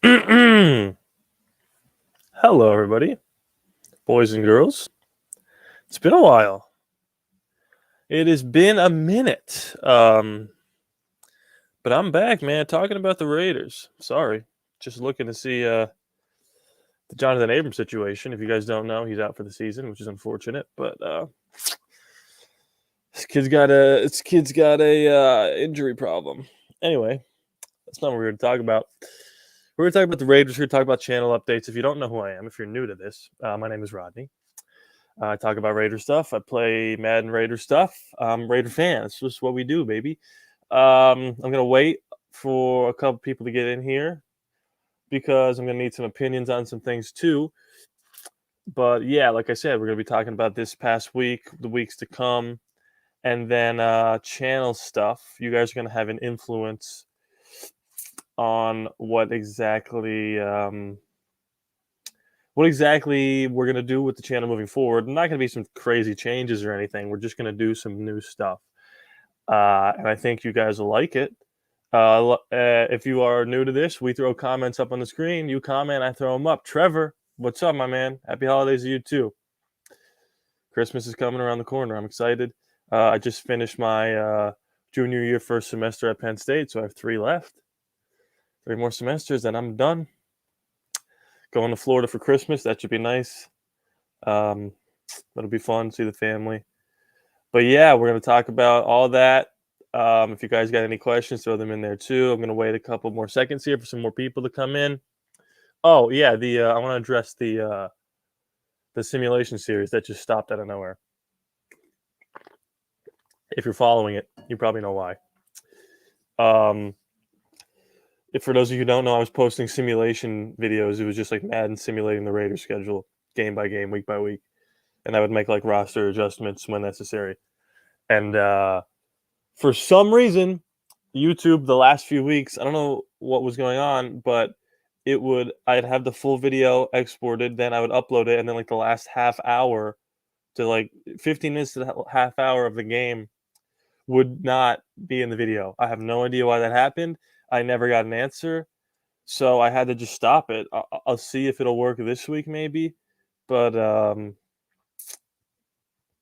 Hello, everybody, boys and girls. It's been a while. It has been a minute. But I'm back, man, talking about the Raiders. Sorry, just looking to see the Jonathan Abram situation. If you guys don't know, he's out for the season, which is unfortunate. But this kid's got a injury problem. Anyway, that's not what we're going to talk about. We're going to talk about the Raiders. We're going to talk about channel updates. If you don't know who I am, if you're new to this, my name is Rodney. I talk about Raider stuff. I play Madden Raider stuff. I'm a Raider fan. It's just what we do, baby. I'm gonna wait for a couple people to get in here because I'm gonna need some opinions on some things too. But yeah, like I said, we're gonna be talking about this past week, the weeks to come, and then channel stuff. You guys are gonna have an influence on what exactly we're going to do with the channel moving forward. Not going to be some crazy changes or anything. We're just going to do some new stuff. And I think you guys will like it. If you are new to this, we throw comments up on the screen. You comment, I throw them up. Trevor, what's up, my man? Happy holidays to you too. Christmas is coming around the corner. I'm excited. I just finished my junior year first semester at Penn State, so I have 3 left. 3 more semesters, and I'm done. Going to Florida for Christmas. That should be nice. That'll be fun. See the family. But yeah, we're going to talk about all that. If you guys got any questions, throw them in there too. I'm going to wait a couple more seconds here for some more people to come in. Oh yeah, I want to address the simulation series that just stopped out of nowhere. If you're following it, you probably know why. If for those of you who don't know, I was posting simulation videos. It was just like Madden simulating the Raiders schedule, game by game, week by week, and I would make like roster adjustments when necessary. And for some reason, YouTube the last few weeks, I don't know what was going on, but I'd have the full video exported, then I would upload it, and then like the last half hour to like 15 minutes to the half hour of the game would not be in the video. I have no idea why that happened. I never got an answer. So I had to just stop it. I'll see if it'll work this week maybe, but I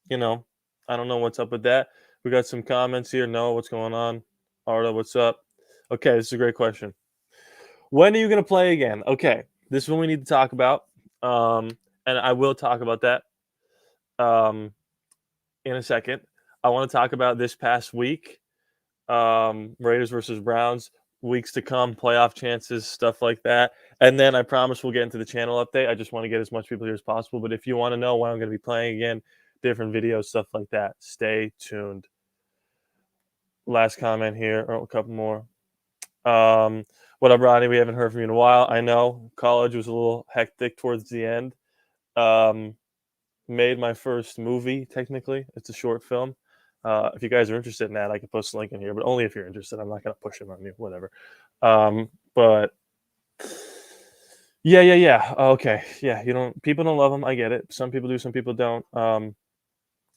don't know what's up with that. We got some comments here. No, what's going on? Arda, what's up? Okay, this is a great question. When are you going to play again? Okay, this is what we need to talk about. And I will talk about that in a second. I want to talk about this past week, Raiders versus Browns, weeks to come, playoff chances, stuff like that. And then I promise we'll get into the channel update. I just want to get as much people here as possible. But if you want to know when I'm going to be playing again, different videos, stuff like that, stay tuned. Last comment here, or a couple more. What up, Ronnie? We haven't heard from you in a while. I know college was a little hectic towards the end. Made my first movie, technically. It's a short film. If you guys are interested in that, I can post a link in here, but only if you're interested. I'm not going to push it on you, whatever. But yeah. Okay, yeah. People don't love them. I get it. Some people do, some people don't.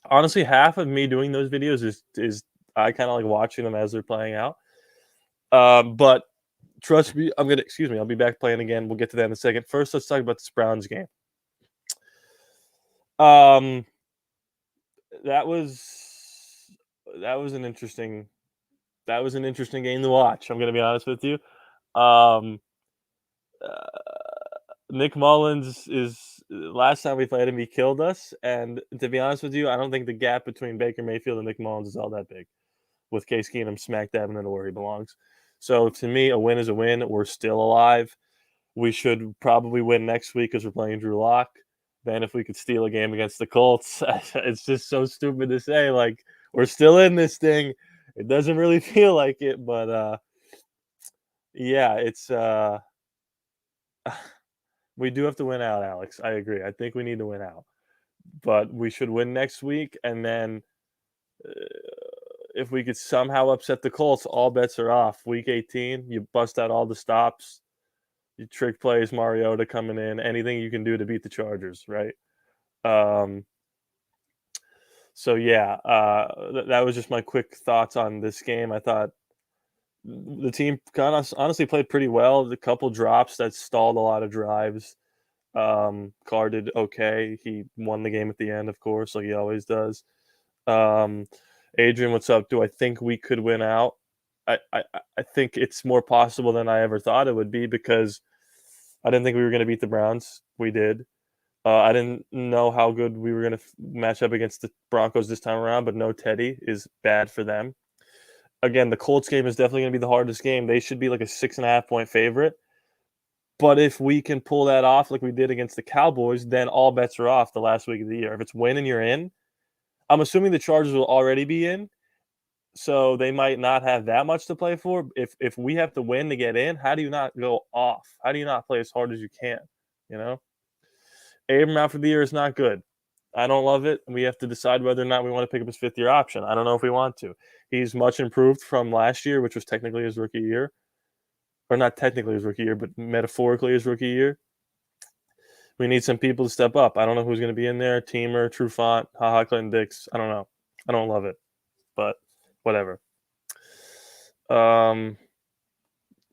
Honestly, half of me doing those videos is I kind of like watching them as they're playing out. But trust me, I'll be back playing again. We'll get to that in a second. First, let's talk about this Browns game. That was an interesting game to watch. I'm gonna be honest with you. Um, uh, Nick Mullins is last time we played him, he killed us. And to be honest with you, I don't think the gap between Baker Mayfield and Nick Mullins is all that big, with Case Keenum smack dab in the middle where he belongs. So to me, a win is a win. We're still alive. We should probably win next week because we're playing Drew Lock. Then if we could steal a game against the Colts, it's just so stupid to say. Like, we're still in this thing. It doesn't really feel like it, but yeah, it's we do have to win out, Alex. I agree. I think we need to win out, but we should win next week, and then uh, if we could somehow upset the Colts, all bets are off. Week 18, you bust out all the stops. You trick plays, Mariota coming in, anything you can do to beat the Chargers, right? Um, so yeah, that was just my quick thoughts on this game. I thought the team kind of honestly played pretty well. The couple drops that stalled a lot of drives. Carr did okay. He won the game at the end, of course, like he always does. Um, Adrian, what's up? Do I think we could win out? I think it's more possible than I ever thought it would be because I didn't think we were going to beat the Browns. We did. I didn't know how good we were going to match up against the Broncos this time around, but no Teddy is bad for them. Again, the Colts game is definitely going to be the hardest game. They should be like a 6.5 point favorite. But if we can pull that off like we did against the Cowboys, then all bets are off the last week of the year. If it's win and you're in, I'm assuming the Chargers will already be in, so they might not have that much to play for. If we have to win to get in, how do you not go off? How do you not play as hard as you can? You know, Abram out for the year is not good. I don't love it. We have to decide whether or not we want to pick up his 5th-year option. I don't know if we want to. He's much improved from last year, which was technically his rookie year. Or not technically his rookie year, but metaphorically his rookie year. We need some people to step up. I don't know who's going to be in there. Teamer, Trufant, HaHa, Clinton Dix. I don't know. I don't love it, but whatever.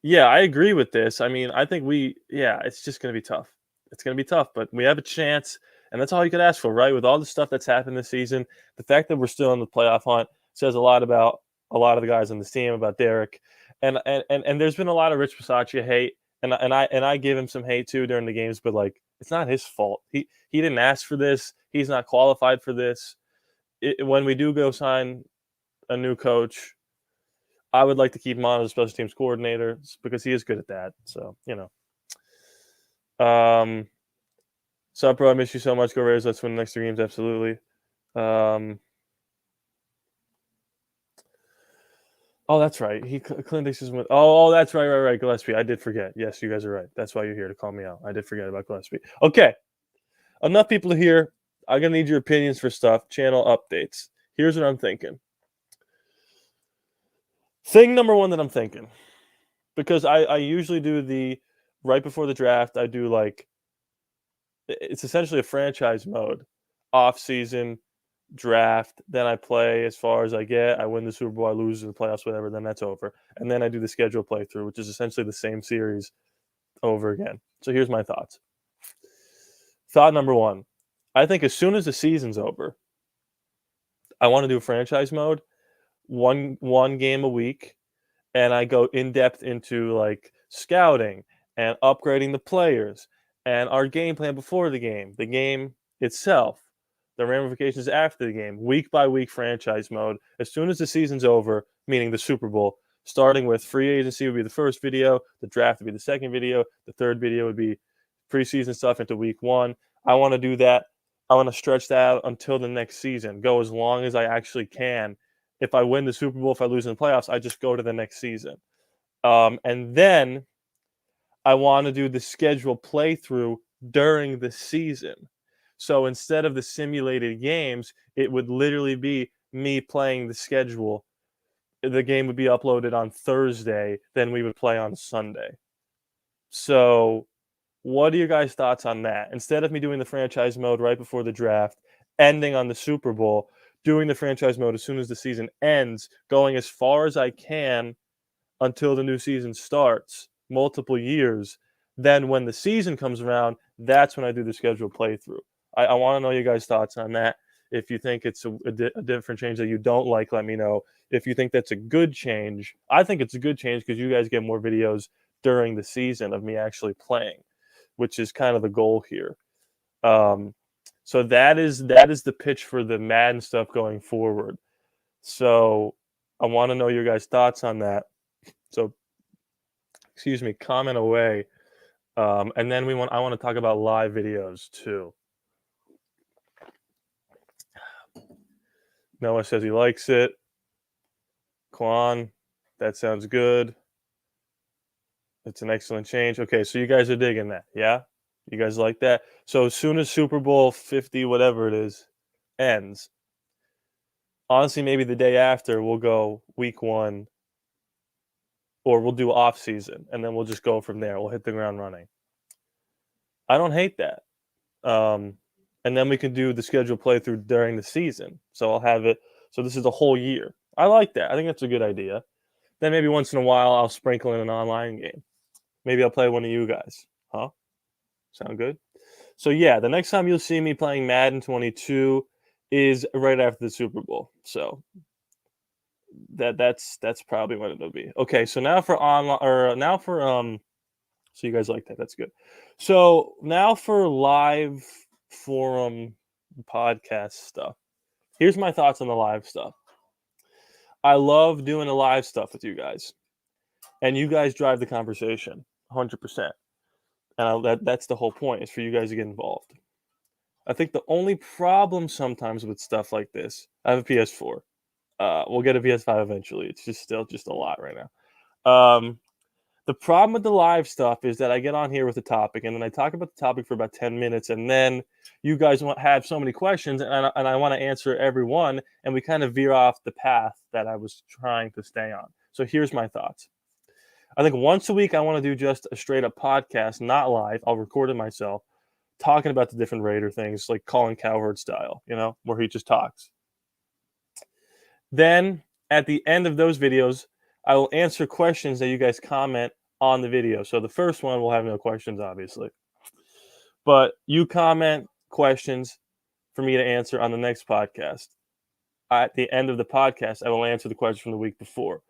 Yeah, I agree with this. I mean, I think it's just going to be tough. It's going to be tough, but we have a chance, and that's all you could ask for, right? With all the stuff that's happened this season, the fact that we're still in the playoff hunt says a lot about a lot of the guys on this team, about Derek, and there's been a lot of Rich Bisaccia hate, and I give him some hate too during the games, but like it's not his fault. He didn't ask for this. He's not qualified for this. When we do go sign a new coach, I would like to keep him on as a special teams coordinator because he is good at that. So, Sup, bro, I miss you so much. Go Raiders. Let's win the next 3 games. Absolutely. Oh, that's right. Clint Dix is with. Oh, that's right. Gillespie. I did forget. Yes, you guys are right. That's why you're here to call me out. I did forget about Gillespie. Okay. Enough people here. I'm going to need your opinions for stuff. Channel updates. Here's what I'm thinking. Thing number one that I'm thinking, because I usually do the right before the draft, I do like, it's essentially a franchise mode, off season, draft, then I play as far as I get. I win the Super Bowl, I lose in the playoffs, whatever, then that's over. And then I do the schedule playthrough, which is essentially the same series over again. So here's my thoughts. Thought number one, I think as soon as the season's over, I want to do a franchise mode, one game a week, and I go in depth into like scouting and upgrading the players and our game plan before the game itself, the ramifications after the game, week by week franchise mode. As soon as the season's over, meaning the Super Bowl, starting with free agency would be the first video, the draft would be the second video, the third video would be preseason stuff into week 1. I want to do that. I want to stretch that out until the next season, go as long as I actually can. If I win the Super Bowl, if I lose in the playoffs, I just go to the next season. And then I want to do the schedule playthrough during the season. So instead of the simulated games, it would literally be me playing the schedule. The game would be uploaded on Thursday, then we would play on Sunday. So what are your guys' thoughts on that? Instead of me doing the franchise mode right before the draft, ending on the Super Bowl, doing the franchise mode as soon as the season ends, going as far as I can until the new season starts, multiple years. Then when the season comes around, that's when I do the schedule playthrough. I want to know your guys' thoughts on that. If you think it's a different change that you don't like, let me know. If you think that's a good change, I think it's a good change because you guys get more videos during the season of me actually playing, which is kind of the goal here. So that is the pitch for the Madden stuff going forward. So I want to know your guys' thoughts on that. So, comment away. And then I want to talk about live videos too. Noah says he likes it. Quan, that sounds good. It's an excellent change. Okay, so you guys are digging that, yeah? You guys like that? So as soon as Super Bowl 50, whatever it is, ends, honestly, maybe the day after, we'll go week 1, or we'll do off season, and then we'll just go from there. We'll hit the ground running. I don't hate that. And then we can do the schedule playthrough during the season. So I'll have it. So this is a whole year. I like that. I think that's a good idea. Then maybe once in a while I'll sprinkle in an online game. Maybe I'll play one of you guys. Huh? Sound good? So yeah, the next time you'll see me playing Madden 22 is right after the Super Bowl. So that's probably what it'll be. Okay, so now for online or now for so you guys like that. That's good. So now for live forum podcast stuff. Here's my thoughts on the live stuff. I love doing the live stuff with you guys. And you guys drive the conversation 100%. And that's the whole point, is for you guys to get involved. I think the only problem sometimes with stuff like this, I have a PS4. We'll get a PS5 eventually. It's just still just a lot right now. The problem with the live stuff is that I get on here with a topic, and then I talk about the topic for about 10 minutes, and then you guys have so many questions, and I want to answer every one, and we kind of veer off the path that I was trying to stay on. So here's my thoughts. I think once a week I want to do just a straight up podcast, not live. I'll record it myself, talking about the different Raider things, like Colin Cowherd style, where he just talks. Then at the end of those videos, I will answer questions that you guys comment on the video. So the first one will have no questions, obviously. But you comment questions for me to answer on the next podcast. At the end of the podcast, I will answer the question from the week before.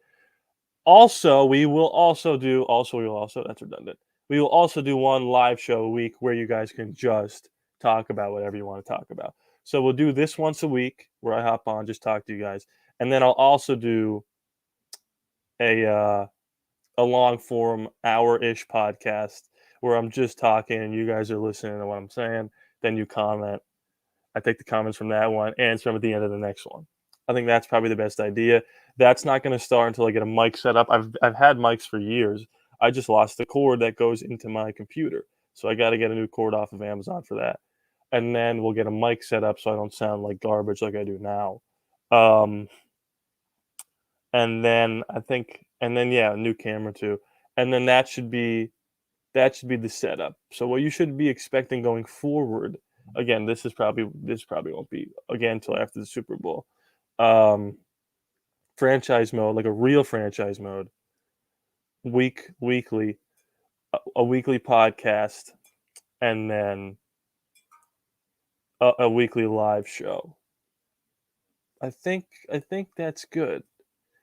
Also, that's redundant. We will also do one live show a week where you guys can just talk about whatever you want to talk about. So we'll do this once a week where I hop on, just talk to you guys. And then I'll also do a long form hour-ish podcast where I'm just talking and you guys are listening to what I'm saying. Then you comment. I take the comments from that one, answer them at the end of the next one. I think that's probably the best idea. That's not going to start until I get a mic set up. I've had mics for years. I just lost the cord that goes into my computer. So I got to get a new cord off of Amazon for that. And then we'll get a mic set up so I don't sound like garbage like I do now. And then a new camera too. And then that should be the setup. So what you should be expecting going forward, again, this probably won't be again until after the Super Bowl. Franchise mode, like a real franchise mode, weekly, a weekly podcast, and then a weekly live show. I think that's good.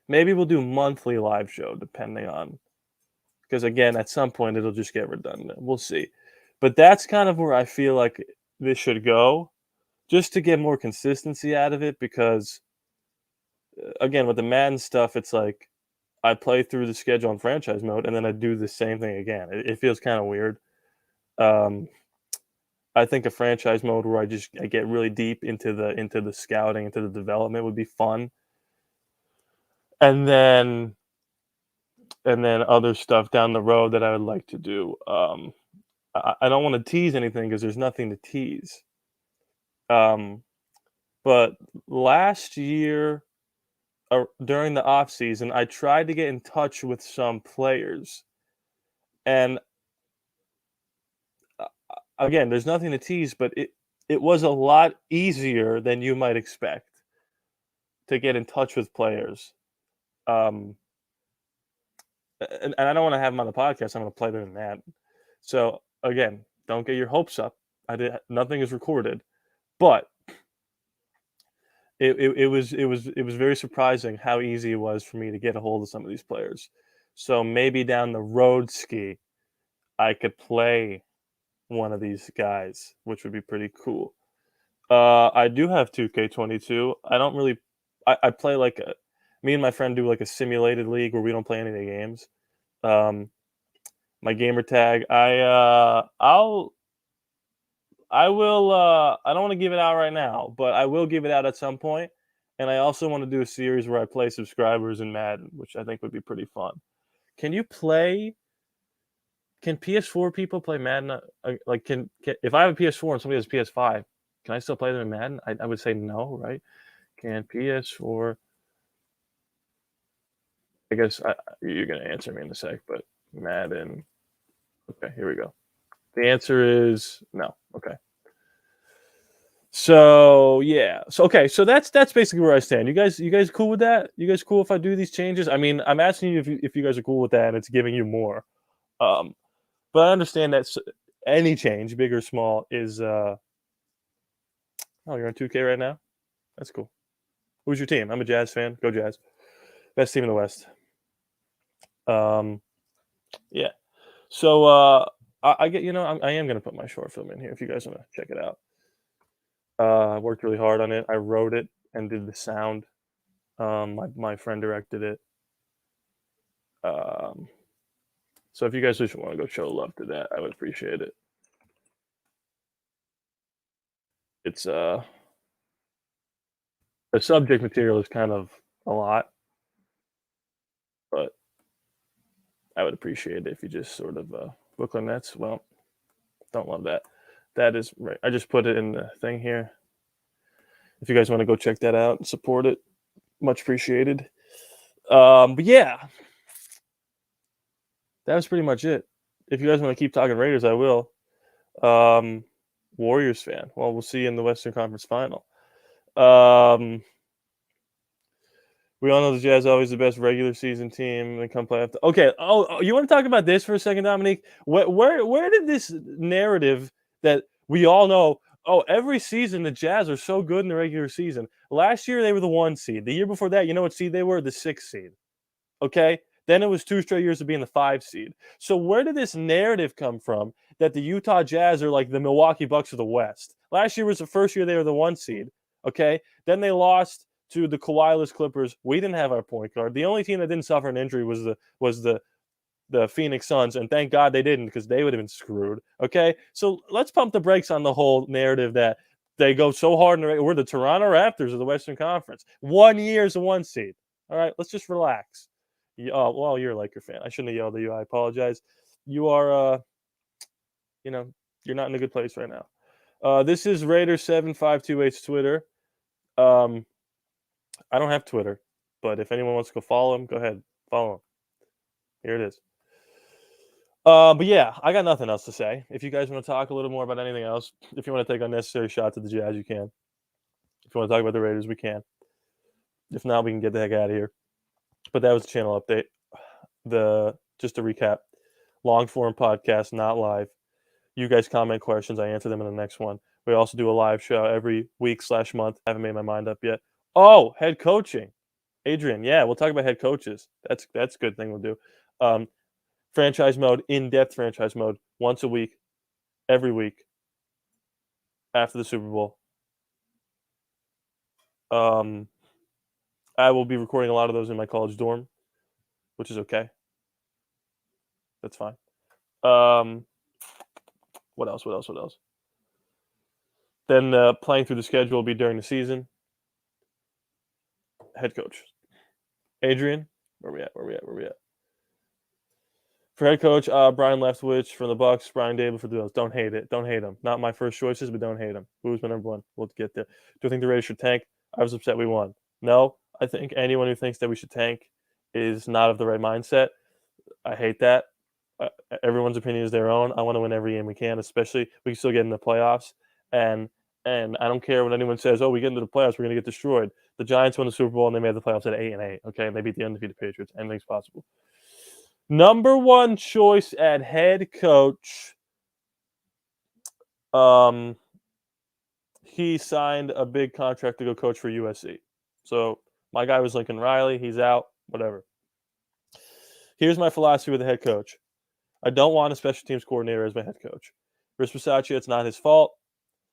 Maybe we'll do monthly live show depending on, because again, at some point it'll just get redundant. We'll see. But that's kind of where I feel like this should go, just to get more consistency out of it, because again, with the Madden stuff, it's like I play through the schedule in franchise mode and then I do the same thing again. It feels kind of weird. I think a franchise mode where I get really deep into the scouting, into the development would be fun. And then other stuff down the road that I would like to do. I don't want to tease anything because there's nothing to tease. But last year, during the off season, I tried to get in touch with some players, and again, there's nothing to tease, but it was a lot easier than you might expect to get in touch with players. And I don't want to have them on the podcast. I'm going to play them in that. So again, don't get your hopes up. Nothing is recorded, but it was very surprising how easy it was for me to get a hold of some of these players. So maybe down the road ski, I could play one of these guys, which would be pretty cool. I do have 2K22. I don't really. I play me and my friend do like a simulated league where we don't play any of the games. My gamer tag. I will. I don't want to give it out right now, but I will give it out at some point. And I also want to do a series where I play subscribers in Madden, which I think would be pretty fun. Can PS4 people play Madden? Can if I have a PS4 and somebody has a PS5, can I still play them in Madden? I would say no, right? Can PS4? I guess you're gonna answer me in a sec, but Madden. Okay, here we go. The answer is no. Okay. So yeah. So okay. So that's basically where I stand. You guys cool with that? You guys cool if I do these changes? I mean, I'm asking you if you guys are cool with that, and it's giving you more. Um, but I understand that any change, big or small, is. Oh, you're on 2K right now. That's cool. Who's your team? I'm a Jazz fan. Go Jazz. Best team in the West. Um, yeah. So I get I am gonna put my short film in here if you guys want to check it out. I worked really hard on it. I wrote it and did the sound. My friend directed it. Um, so if you guys just want to go show love to that, I would appreciate it. It's the subject material is kind of a lot, but I would appreciate it if you just sort of Brooklyn Nets. Well, don't love that. That is right. I just put it in the thing here. If you guys want to go check that out and support it, much appreciated. But yeah, that was pretty much it. If you guys want to keep talking Raiders, I will. Um, Warriors fan. Well, we'll see you in the Western Conference Final. Um, we all know the Jazz are always the best regular season team and come playoff. Okay. Oh, you want to talk about this for a second, Dominique? Where did this narrative that we all know? Oh, every season the Jazz are so good in the regular season. Last year they were the 1 seed. The year before that, you know what seed they were? The 6 seed. Okay. Then it was 2 straight years of being the 5 seed. So where did this narrative come from that the Utah Jazz are like the Milwaukee Bucks of the West? Last year was the first year they were the 1 seed. Okay. Then they lost to the Kawhi-less Clippers. We didn't have our point guard. The only team that didn't suffer an injury was the Phoenix Suns, and thank God they didn't because they would have been screwed. Okay, so let's pump the brakes on the whole narrative that they go so hard. We're the Toronto Raptors of the Western Conference. 1 year is a 1 seed. All right, let's just relax. Oh, well, you're a Laker fan. I shouldn't have yelled at you. I apologize. You are, you know, you're not in a good place right now. This is Raider7528's Twitter. Um, I don't have Twitter, but if anyone wants to go follow him, go ahead, follow him. Here it is. But yeah, I got nothing else to say. If you guys want to talk a little more about anything else, if you want to take unnecessary shots at the Jazz, you can. If you want to talk about the Raiders, we can. If not, we can get the heck out of here. But that was the channel update. Just to recap, long form podcast, not live. You guys comment questions, I answer them in the next one. We also do a live show every week/month. I haven't made my mind up yet. Oh, head coaching. Adrian, yeah, we'll talk about head coaches. That's a good thing we'll do. Franchise mode, in-depth franchise mode, once a week, every week, after the Super Bowl. I will be recording a lot of those in my college dorm, which is okay. That's fine. What else? Then playing through the schedule will be during the season. Head coach. Adrian, where we at? For head coach, Brian Leftwich from the Bucks, Brian Dable for the Bills. Don't hate it. Don't hate him. Not my first choices, but don't hate him. Who's my number one? We'll get there. Do I think the Raiders should tank? I was upset we won. No, I think anyone who thinks that we should tank is not of the right mindset. I hate that. Everyone's opinion is their own. I want to win every game we can, especially we can still get in the playoffs. And I don't care when anyone says, "Oh, we get into the playoffs, we're going to get destroyed." The Giants won the Super Bowl and they made the playoffs at 8-8. Okay, and they beat the undefeated Patriots. Anything's possible. Number one choice at head coach. He signed a big contract to go coach for USC. So my guy was Lincoln Riley. He's out. Whatever. Here's my philosophy with the head coach. I don't want a special teams coordinator as my head coach. Chris Bisaccia, it's not his fault.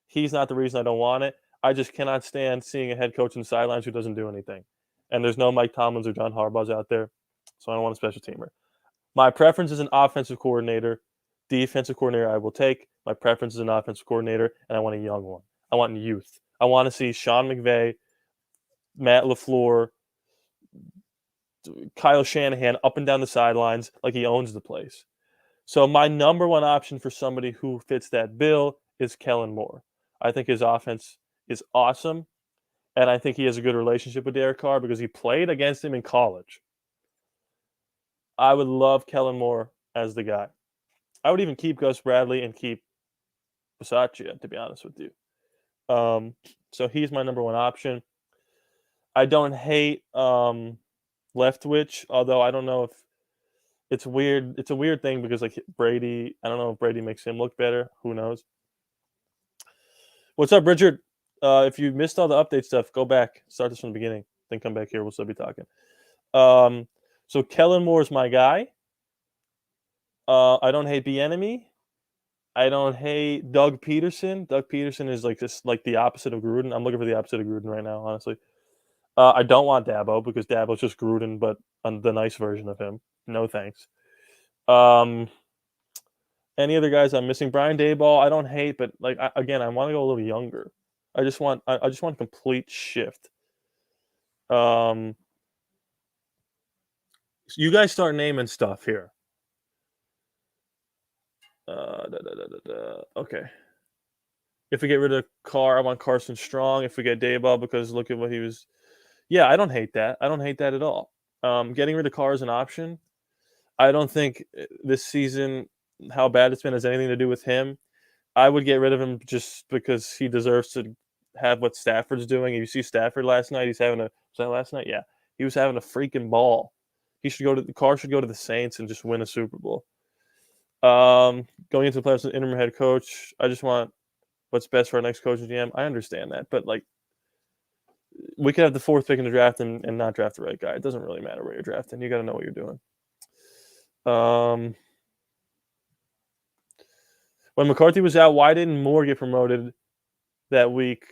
He's not the reason I don't want it. I just cannot stand seeing a head coach in the sidelines who doesn't do anything. And there's no Mike Tomlins or John Harbaughs out there. So I don't want a special teamer. My preference is an offensive coordinator. Defensive coordinator I will take. My preference is an offensive coordinator, and I want a young one. I want youth. I want to see Sean McVay, Matt LaFleur, Kyle Shanahan up and down the sidelines like he owns the place. So my number one option for somebody who fits that bill is Kellen Moore. I think his offense is awesome, and I think he has a good relationship with Derek Carr because he played against him in college. I would love Kellen Moore as the guy. I would even keep Gus Bradley and keep Bisaccia, to be honest with you. So he's my number one option. I don't hate Leftwich, although I don't know if it's weird. It's a weird thing because like Brady, I don't know if Brady makes him look better. Who knows? What's up, Richard? If you missed all the update stuff, go back, start this from the beginning, then come back here. We'll still be talking. So Kellen Moore's my guy. I don't hate the enemy. I don't hate Doug Peterson. Doug Peterson is like this, like the opposite of Gruden. I'm looking for the opposite of Gruden right now, honestly. I don't want Dabo because Dabo's just Gruden, but the nice version of him. No thanks. Any other guys I'm missing? Brian Daboll, I don't hate, but like again, I want to go a little younger. I just want a complete shift. So you guys start naming stuff here. Okay. If we get rid of Carr, I want Carson Strong. If we get Daboll, because look at what he was. Yeah, I don't hate that. I don't hate that at all. Getting rid of Carr is an option. I don't think this season, how bad it's been, has anything to do with him. I would get rid of him just because he deserves to have what Stafford's doing. If you see Stafford last night, was that last night? Yeah. He was having a freaking ball. The Carr should go to the Saints and just win a Super Bowl. Going into the playoffs as an interim head coach, I just want what's best for our next coach and GM. I understand that, but like we could have the fourth pick in the draft and not draft the right guy. It doesn't really matter where you're drafting. You got to know what you're doing. When McCarthy was out, why didn't Moore get promoted that week?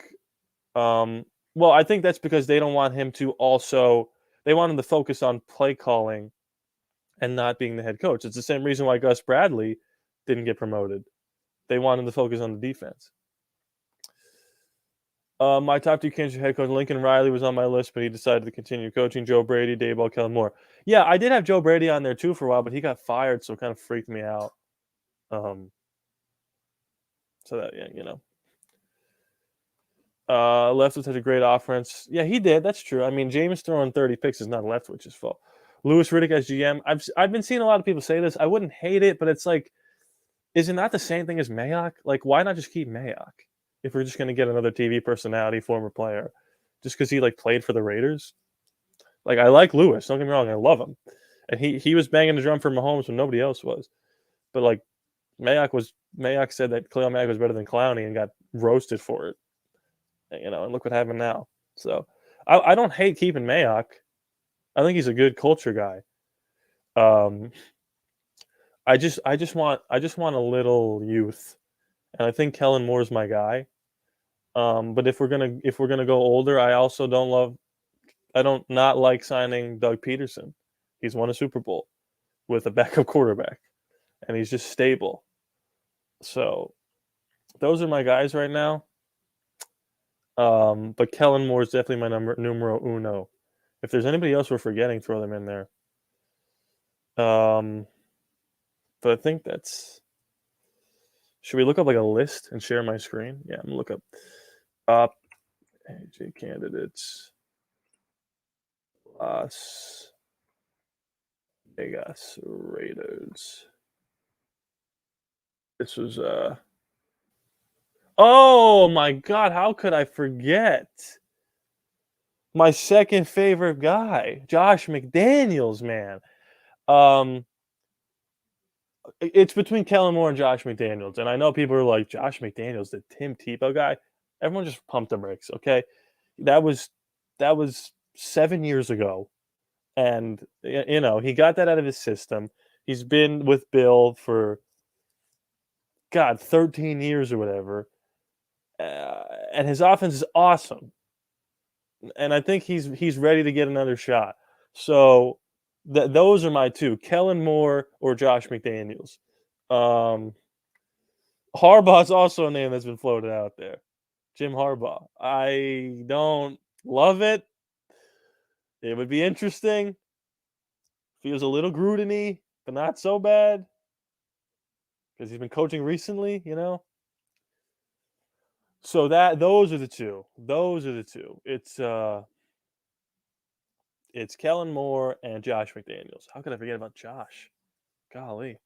Well, I think that's because they don't want him to also. They want him to focus on play calling and not being the head coach. It's the same reason why Gus Bradley didn't get promoted. They want him to focus on the defense. My top two candidates head coach, Lincoln Riley, was on my list, but he decided to continue coaching. Joe Brady, Daboll, Kellen Moore. Yeah, I did have Joe Brady on there too for a while, but he got fired, so it kind of freaked me out. So that, yeah, you know. Leftwich had a great offense. Yeah, he did. That's true. I mean, James throwing 30 picks is not Leftwich's fault. Louis Riddick as GM. I've been seeing a lot of people say this. I wouldn't hate it, but it's like, is it not the same thing as Mayock? Like, why not just keep Mayock if we're just going to get another TV personality, former player, just because he like played for the Raiders? Like, I like Lewis. Don't get me wrong. I love him, and he was banging the drum for Mahomes when nobody else was. But like, Mayock said that Khalil Mack was better than Clowney and got roasted for it. You know, and look what happened now. So I don't hate keeping Mayock. I think he's a good culture guy. I just want a little youth, and I think Kellen Moore's my guy. But if we're gonna go older, I also don't not like signing Doug Peterson. He's won a Super Bowl with a backup quarterback, and he's just stable. So those are my guys right now. But Kellen Moore is definitely my numero uno. If there's anybody else we're forgetting, throw them in there. But I think that's. Should we look up like a list and share my screen? Yeah, I'm gonna look up AJ candidates. Las Vegas Raiders. This was oh my god, how could I forget? My second favorite guy, Josh McDaniels, man. It's between Kellen Moore and Josh McDaniels, and I know people are like, Josh McDaniels, the Tim Tebow guy. Everyone just pumped the brakes, okay? That was 7 years ago, and you know he got that out of his system. He's been with Bill for 13 years or whatever, and his offense is awesome. And I think he's ready to get another shot. So those are my two: Kellen Moore or Josh McDaniels. Harbaugh's also a name that's been floated out there. Jim Harbaugh. I don't love it. It would be interesting. Feels a little Gruden-y, but not so bad because he's been coaching recently, you know. So those are the two. It's Kellen Moore and Josh McDaniels. How could I forget about Josh? Golly.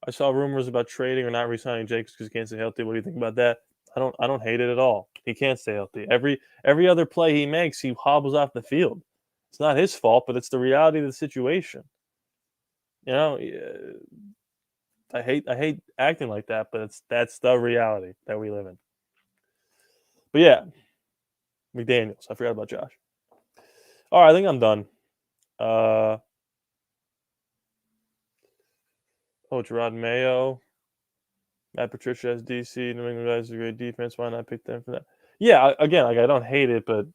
I saw rumors about trading or not re-signing Jacobs because he can't stay healthy. What do you think about that? I don't hate it at all. He can't stay healthy. Every other play he makes, he hobbles off the field. It's not his fault, but it's the reality of the situation. You know, I hate acting like that, but that's the reality that we live in. But yeah, McDaniels. I forgot about Josh. All right, I think I'm done. Uh Gerard Mayo, Matt Patricia as DC. New England guys are a great defense. Why not pick them for that? Yeah, again, like I don't hate it, but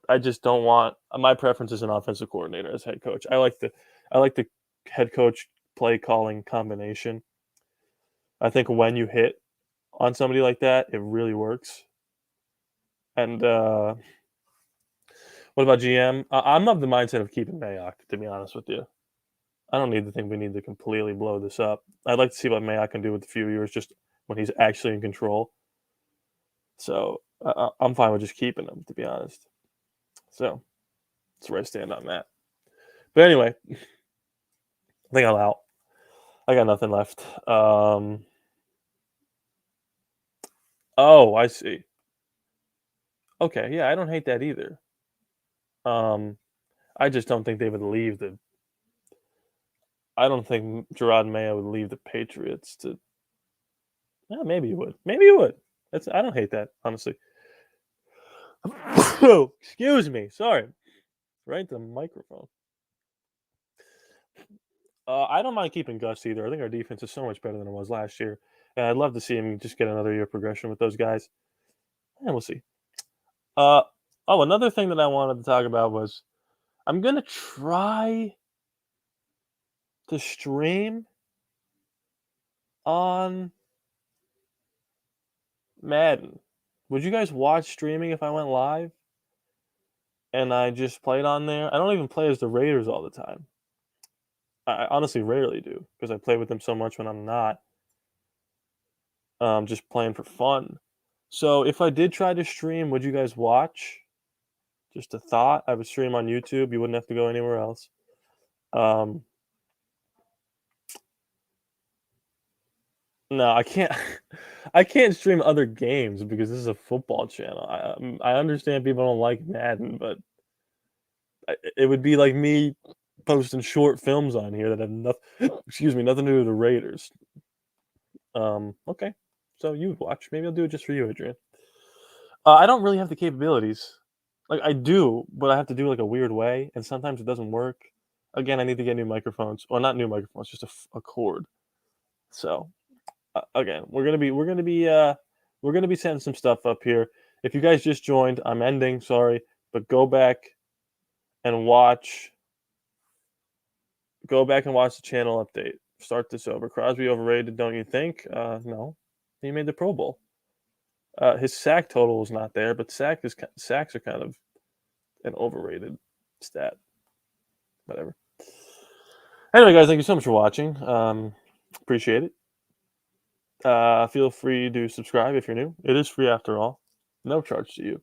I just don't want my preference is an offensive coordinator as head coach. I like the head coach play calling combination. I think when you hit on somebody like that, it really works. And what about GM? I'm of the mindset of keeping Mayock, to be honest with you. I don't need to think we need to completely blow this up. I'd like to see what Mayock can do with a few years just when he's actually in control. So I'm fine with just keeping him, to be honest. So that's where I stand on that. But anyway, I think I'm out. I got nothing left. Oh, I see. Okay, yeah, I don't hate that either. Um, I just don't think they would leave the. I don't think Gerard Mayo would leave the Patriots to. Yeah, maybe he would. Maybe he would. I don't hate that, honestly. Oh, excuse me. Sorry. Right into the microphone. I don't mind keeping Gus either. I think our defense is so much better than it was last year. And I'd love to see him just get another year of progression with those guys. And we'll see. Uh, another thing that I wanted to talk about was I'm going to try to stream on Madden. Would you guys watch streaming if I went live and I just played on there? I don't even play as the Raiders all the time. I honestly rarely do because I play with them so much when I'm not just playing for fun. So if I did try to stream, would you guys watch? Just a thought. I would stream on YouTube. You wouldn't have to go anywhere else. Um, no, I can't. I can't stream other games because this is a football channel. I understand people don't like Madden, but it would be like me posting short films on here that have nothing. Excuse me, nothing to do with the Raiders. Okay, so you would watch. Maybe I'll do it just for you, Adrian. I don't really have the capabilities. Like I do, but I have to do like a weird way, and sometimes it doesn't work. Again, I need to get new microphones. Well, not new microphones, just a cord. So again, we're gonna be setting some stuff up here. If you guys just joined, I'm ending. Sorry, but and watch. Go back and watch the channel update. Start this over. Crosby overrated, don't you think? No, he made the Pro Bowl. His sack total is not there, but sacks are kind of an overrated stat. Whatever. Anyway, guys, thank you so much for watching. Appreciate it. Feel free to subscribe if you're new. It is free after all. No charge to you.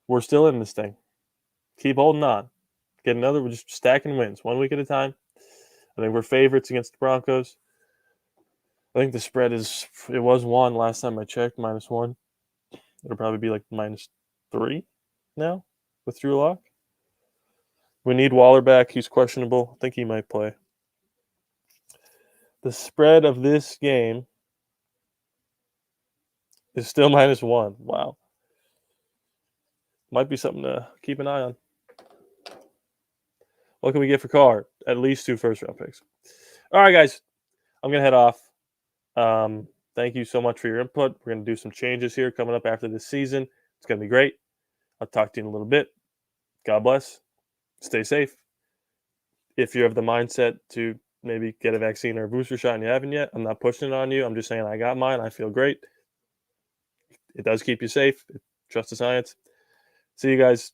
We're still in this thing. Keep holding on. We're just stacking wins 1 week at a time. I think we're favorites against the Broncos. I think the spread it was 1 last time I checked, -1. It'll probably be like -3 now with Drew Lock. We need Waller back. He's questionable. I think he might play. The spread of this game is still -1. Wow. Might be something to keep an eye on. What can we get for Carr? At least 2 first-round picks. All right, guys. I'm going to head off. Thank you so much for your input. We're going to do some changes here coming up after this season. It's going to be great. I'll talk to you in a little bit. God bless. Stay safe. If you have the mindset to maybe get a vaccine or a booster shot and you haven't yet, I'm not pushing it on you. I'm just saying I got mine. I feel great. It does keep you safe. Trust the science. See you guys.